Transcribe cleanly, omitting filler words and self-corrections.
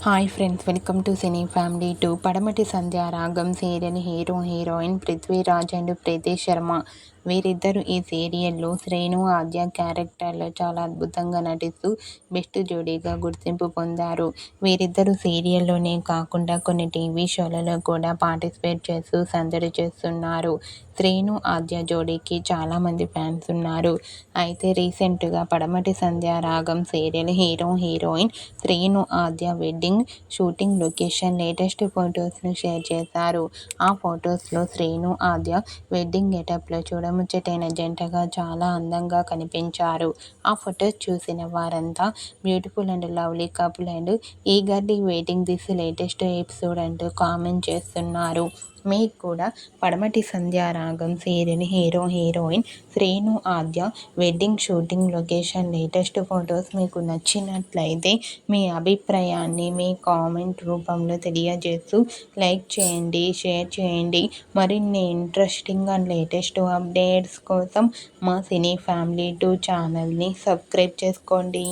Hi friends, welcome to cine family two. పడమటి Sandhya Ragam serial heroine Prithviraj and ప్రీతి శర్మ. వీరిద్దరూ ఈ సీరియల్లో శ్రీను ఆద్య క్యారెక్టర్లో చాలా అద్భుతంగా నటిస్తూ బెస్ట్ జోడీగా గుర్తింపు పొందారు. వీరిద్దరూ సీరియల్లోనే కాకుండా కొన్ని టీవీ షోలలో కూడా పార్టిసిపేట్ చేస్తూ సందడి చేస్తున్నారు. శ్రీను ఆద్య జోడీకి చాలామంది ఫ్యాన్స్ ఉన్నారు. అయితే రీసెంట్గా Padamati Sandhya Ragam serial heroine Srinu Aadya wedding shooting location latest ఫొటోస్ను షేర్ చేశారు. ఆ ఫొటోస్లో శ్రీను ఆద్య వెడ్డింగ్ గెటప్లో చూడముచ్చటైన జంటగా చాలా అందంగా కనిపించారు. ఆ ఫొటోస్ చూసిన వారంతా beautiful and lovely couple and eagerly waiting this latest episode అంటూ కామెంట్ చేస్తున్నారు. మీకు కూడా Padamati Sandhya Ragam serial heroine Srinu Aadya wedding shooting location latest photos మీకు నచ్చినట్లయితే మీ అభిప్రాయాన్ని మీ కామెంట్ రూపంలో తెలియజేస్తూ లైక్ చేయండి, షేర్ చేయండి. మరిన్ని ఇంట్రెస్టింగ్ అండ్ లేటెస్ట్ అప్డేట్స్ కోసం మా సినీ ఫ్యామిలీ 2 ఛానల్ని సబ్స్క్రైబ్ చేసుకోండి.